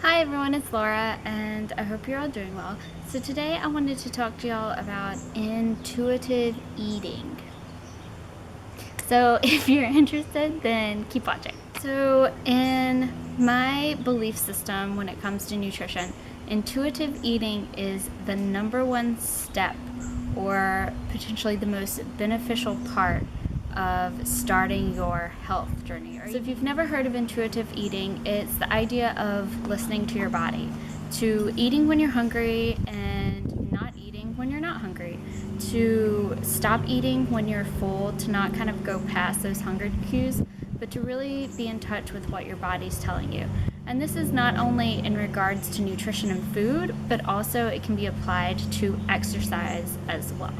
Hi everyone, it's Laura, and I hope you're all doing well. So today I wanted to talk to y'all about intuitive eating. So if you're interested, then keep watching. So in my belief system, when it comes to nutrition, intuitive eating is the number one step, or potentially the most beneficial part of starting your health journey. So if you've never heard of intuitive eating, it's the idea of listening to your body, to eating when you're hungry and not eating when you're not hungry, to stop eating when you're full, to not kind of go past those hunger cues, but to really be in touch with what your body's telling you. And this is not only in regards to nutrition and food, but also it can be applied to exercise as well.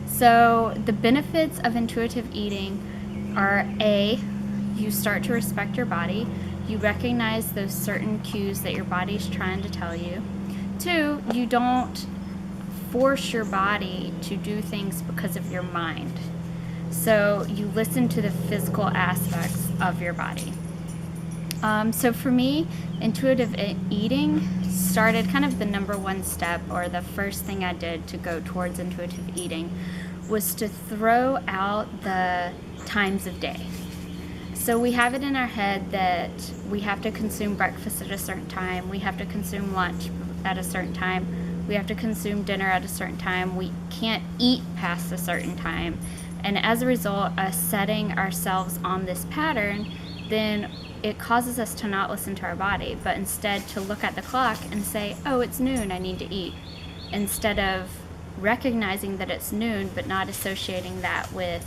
So the benefits of intuitive eating are A, you start to respect your body. You recognize those certain cues that your body's trying to tell you. 2, you don't force your body to do things because of your mind. So you listen to the physical aspects of your body. So for me, intuitive eating started kind of the number one step, or the first thing I did to go towards intuitive eating was to throw out the times of day. So we have it in our head that we have to consume breakfast at a certain time, we have to consume lunch at a certain time, we have to consume dinner at a certain time, we can't eat past a certain time. And as a result of setting ourselves on this pattern, then it causes us to not listen to our body, but instead to look at the clock and say, oh, it's noon, I need to eat. Instead of recognizing that it's noon, but not associating that with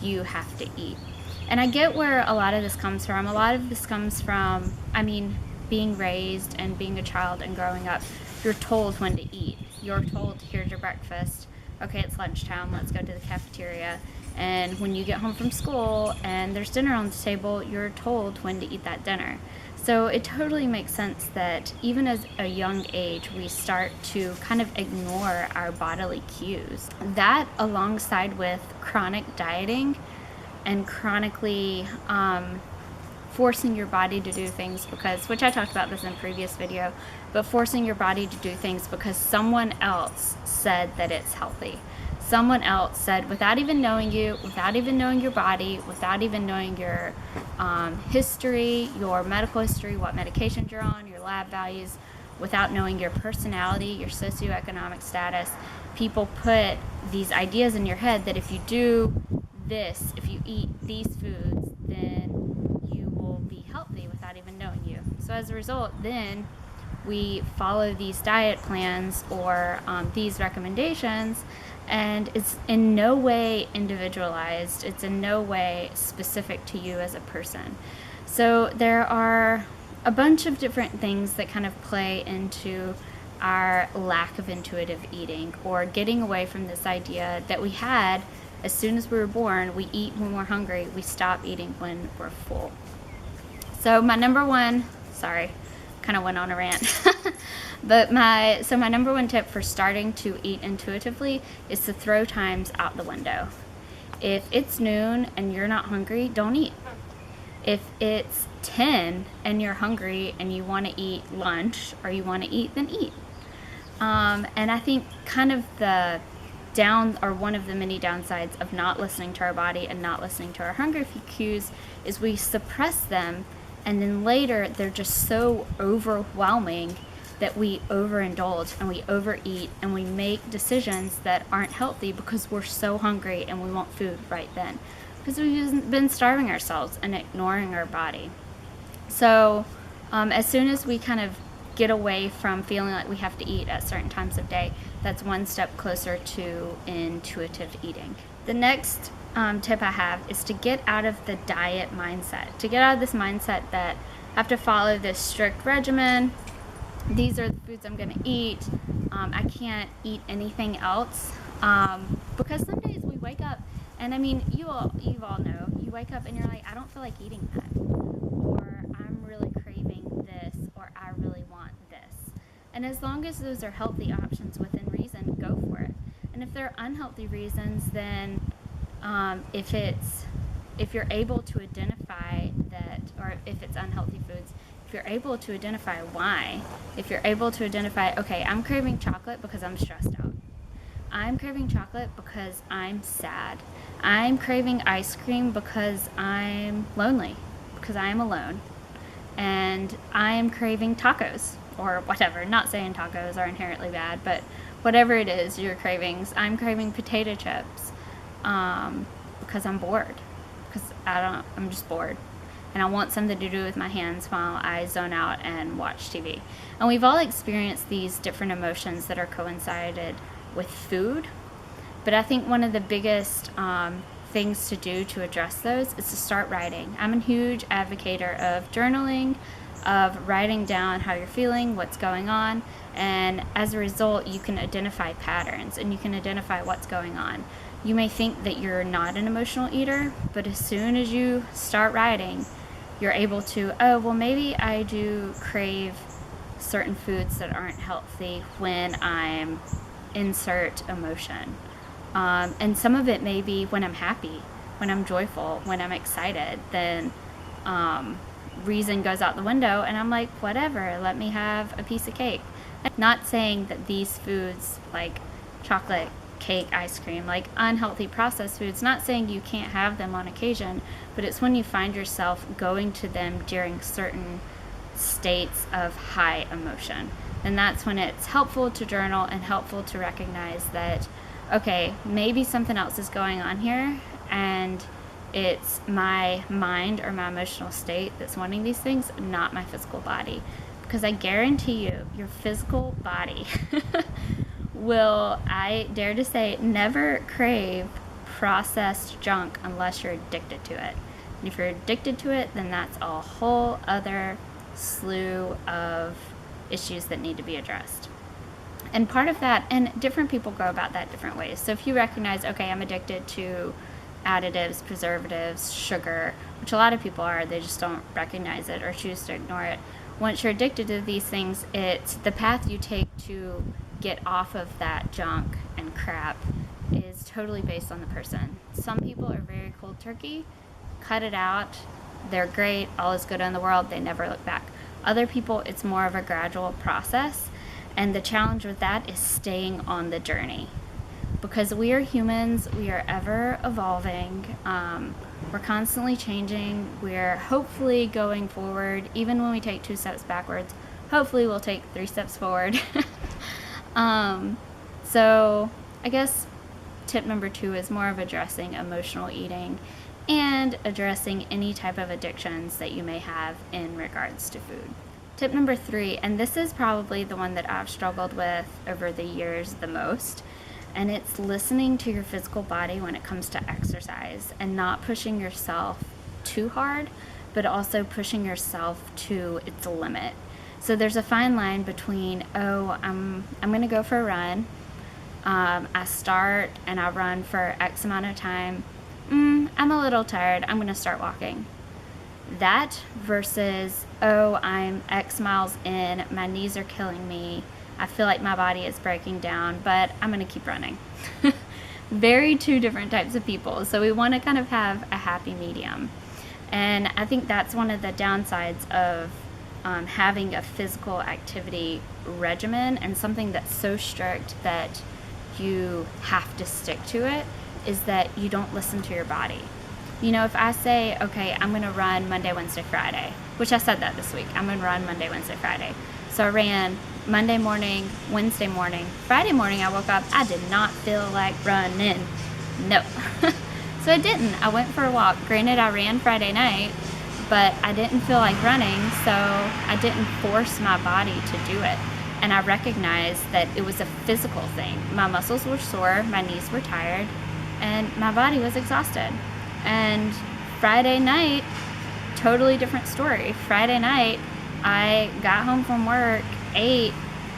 you have to eat. And I get where a lot of this comes from. A lot of this comes from, being raised and being a child and growing up. You're told when to eat. You're told, here's your breakfast. Okay, it's lunchtime, let's go to the cafeteria. And when you get home from school and there's dinner on the table, you're told when to eat that dinner. So it totally makes sense that even as a young age, we start to kind of ignore our bodily cues. That, alongside with chronic dieting and chronically forcing your body to do things because, which I talked about this in a previous video, but forcing your body to do things because someone else said that it's healthy. Someone else said, without even knowing you, without even knowing your body, without even knowing your history, your medical history, what medications you're on, your lab values, without knowing your personality, your socioeconomic status, people put these ideas in your head that if you do this, if you eat these foods, then you will be healthy without even knowing you. So as a result, then we follow these diet plans or these recommendations, and it's in no way individualized. It's in no way specific to you as a person. So there are a bunch of different things that kind of play into our lack of intuitive eating, or getting away from this idea that we had as soon as we were born. We eat when we're hungry, we stop eating when we're full. So my number one, kind of went on a rant. But my number one tip for starting to eat intuitively is to throw times out the window. If it's noon and you're not hungry, don't eat. If it's 10 and you're hungry and you want to eat lunch or you want to eat, then eat. And I think kind of one of the many downsides of not listening to our body and not listening to our hunger cues is we suppress them, and then later they're just so overwhelming that we overindulge and we overeat and we make decisions that aren't healthy because we're so hungry and we want food right then, because we've been starving ourselves and ignoring our body. So as soon as we kind of get away from feeling like we have to eat at certain times of day, that's one step closer to intuitive eating. The next tip I have is to get out of the diet mindset, to get out of this mindset that I have to follow this strict regimen. These are the foods I'm going to eat. I can't eat anything else, because some days we wake up and you all know, you wake up and you're like, I don't feel like eating that, or I'm really craving this, or I really want this. And as long as those are healthy options within reason, go for it. And if they're unhealthy reasons, then if you're able to identify that, or if it's unhealthy foods, if if you're able to identify why, if you're able to identify, okay, I'm craving chocolate because I'm stressed out. I'm craving chocolate because I'm sad. I'm craving ice cream because I'm lonely, because I am alone. And I am craving tacos or whatever. Not saying tacos are inherently bad, but whatever it is, your cravings. I'm craving potato chips because I'm bored. Because I'm just bored. And I want something to do with my hands while I zone out and watch TV. And we've all experienced these different emotions that are coincided with food. But I think one of the biggest things to do to address those is to start writing. I'm a huge advocate of journaling, of writing down how you're feeling, what's going on, and as a result, you can identify patterns and you can identify what's going on. You may think that you're not an emotional eater, but as soon as you start writing, you're able to, oh, well, maybe I do crave certain foods that aren't healthy when I'm insert emotion. And some of it may be when I'm happy, when I'm joyful, when I'm excited, then reason goes out the window and I'm like, whatever, let me have a piece of cake. I'm not saying that these foods like chocolate, cake, ice cream, like unhealthy processed foods, not saying you can't have them on occasion, but it's when you find yourself going to them during certain states of high emotion. And that's when it's helpful to journal and helpful to recognize that, okay, maybe something else is going on here and it's my mind or my emotional state that's wanting these things, not my physical body. Because I guarantee you, your physical body will, I dare to say, never crave processed junk unless you're addicted to it. And if you're addicted to it, then that's a whole other slew of issues that need to be addressed. And part of that, and different people go about that different ways. So if you recognize, okay, I'm addicted to additives, preservatives, sugar, which a lot of people are, they just don't recognize it or choose to ignore it. Once you're addicted to these things, it's the path you take to get off of that junk and crap is totally based on the person. Some people are very cold turkey, cut it out, they're great, all is good in the world, they never look back. Other people, it's more of a gradual process, and the challenge with that is staying on the journey. Because we are humans, we are ever evolving, we're constantly changing, we're hopefully going forward. Even when we take 2 steps backwards, hopefully we'll take 3 steps forward. So I guess tip number 2 is more of addressing emotional eating and addressing any type of addictions that you may have in regards to food. Tip number 3, and this is probably the one that I've struggled with over the years the most, and it's listening to your physical body when it comes to exercise and not pushing yourself too hard, but also pushing yourself to its limit. So there's a fine line between, oh, I'm going to go for a run. I start and I run for X amount of time. I'm a little tired. I'm going to start walking. That versus, oh, I'm X miles in, my knees are killing me, I feel like my body is breaking down, but I'm going to keep running. Very 2 different types of people. So we want to kind of have a happy medium. And I think that's one of the downsides of having a physical activity regimen and something that's so strict that you have to stick to it, is that you don't listen to your body. You know, if I say, okay, I'm going to run Monday, Wednesday, Friday, which I said that this week, I'm going to run Monday, Wednesday, Friday. So I ran Monday morning, Wednesday morning, Friday morning I woke up, I did not feel like running. No. So I didn't. I went for a walk. Granted, I ran Friday night, but I didn't feel like running, so I didn't force my body to do it. And I recognized that it was a physical thing. My muscles were sore, my knees were tired, and my body was exhausted. And Friday night, totally different story. Friday night, I got home from work, ate,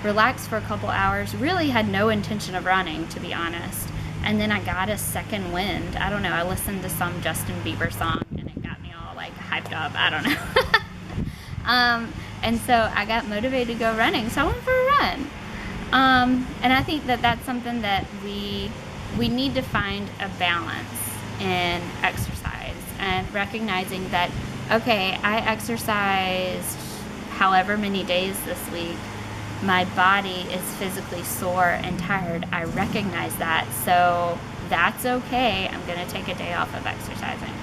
relaxed for a couple hours, really had no intention of running, to be honest. And then I got a second wind. I don't know, I listened to some Justin Bieber song and it got me all like hyped up. I don't know. And so I got motivated to go running, so I went for a run. And I think that that's something that we need to find a balance in exercise and recognizing that, okay, I exercised however many days this week, my body is physically sore and tired. I recognize that, so that's okay. I'm gonna take a day off of exercising.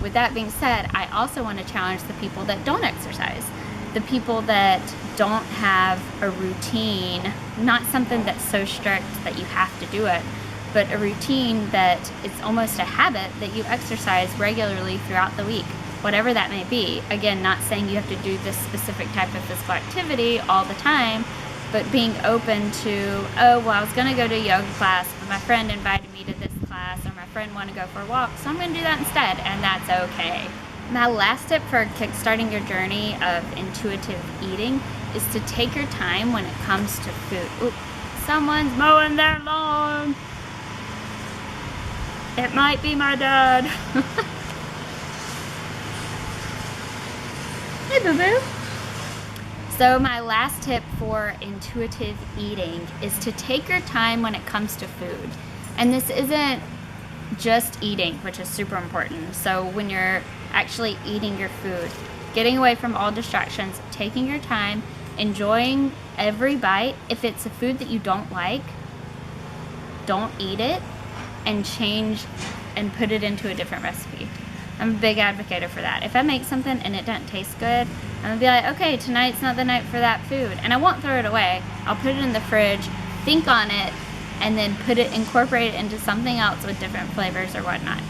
With that being said, I also want to challenge the people that don't exercise, the people that don't have a routine, not something that's so strict that you have to do it, but a routine that it's almost a habit that you exercise regularly throughout the week, whatever that may be. Again, not saying you have to do this specific type of physical activity all the time, but being open to, oh, well, I was going to go to a yoga class, but my friend invited me to this class, or my friend wanted to go for a walk, so I'm going to do that instead, and that's okay. My last tip for kickstarting your journey of intuitive eating is to take your time when it comes to food. Ooh, someone's mowing their lawn. It might be my dad. Hey, boo-boo. So my last tip for intuitive eating is to take your time when it comes to food. And this isn't just eating, which is super important. So when you're actually eating your food, getting away from all distractions, taking your time, enjoying every bite. If it's a food that you don't like, don't eat it, and change and put it into a different recipe. I'm a big advocate for that. If I make something and it doesn't taste good, I'm gonna be like, okay, tonight's not the night for that food. And I won't throw it away. I'll put it in the fridge, think on it, and then incorporate it into something else with different flavors or whatnot.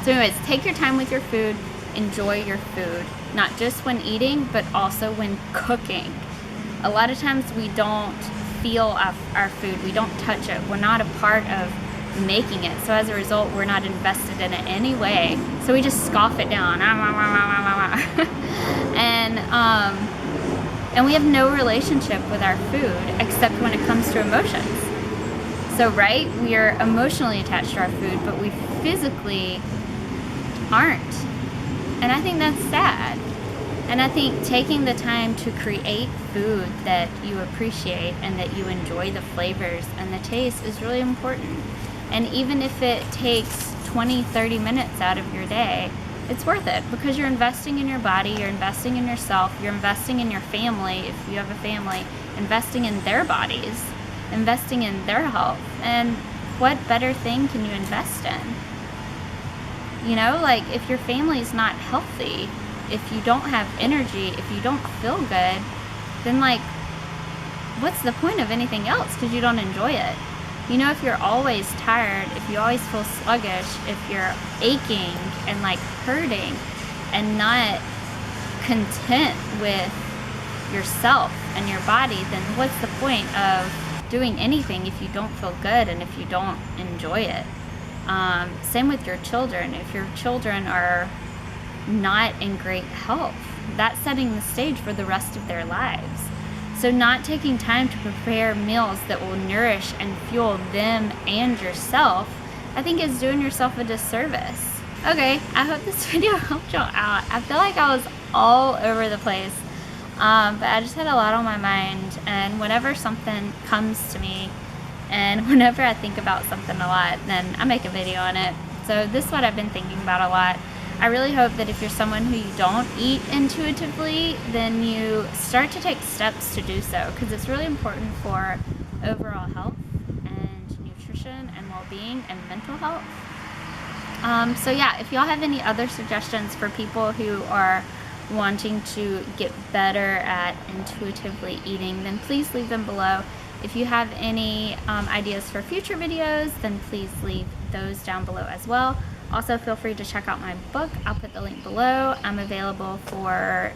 So anyways, take your time with your food, enjoy your food, not just when eating, but also when cooking. A lot of times we don't feel our food, we don't touch it, we're not a part of making it, so as a result we're not invested in it anyway, so we just scoff it down. And we have no relationship with our food except when it comes to emotions. So right, we are emotionally attached to our food, but we physically aren't, and I think that's sad. And I think taking the time to create food that you appreciate and that you enjoy the flavors and the taste is really important. And even if it takes 20-30 minutes out of your day, it's worth it, because you're investing in your body, you're investing in yourself, you're investing in your family, if you have a family, investing in their bodies, investing in their health. And what better thing can you invest in? You know, like if your family's not healthy, if you don't have energy, if you don't feel good, then like, what's the point of anything else? Because you don't enjoy it. You know, if you're always tired, if you always feel sluggish, if you're aching and like hurting and not content with yourself and your body, then what's the point of doing anything if you don't feel good and if you don't enjoy it? Same with your children. If your children are not in great health, that's setting the stage for the rest of their lives. So not taking time to prepare meals that will nourish and fuel them and yourself, I think is doing yourself a disservice. Okay, I hope this video helped y'all out. I feel like I was all over the place, but I just had a lot on my mind, and whenever something comes to me and whenever I think about something a lot, then I make a video on it. So this is what I've been thinking about a lot. I really hope that if you're someone who you don't eat intuitively, then you start to take steps to do so, because it's really important for overall health and nutrition and well-being and mental health. So yeah, if y'all have any other suggestions for people who are wanting to get better at intuitively eating, then please leave them below. If you have any ideas for future videos, then please leave those down below as well. Also, feel free to check out my book. I'll put the link below. I'm available for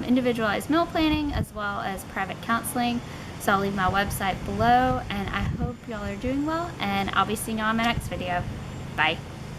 individualized meal planning as well as private counseling. So I'll leave my website below, and I hope y'all are doing well, and I'll be seeing y'all in my next video. Bye.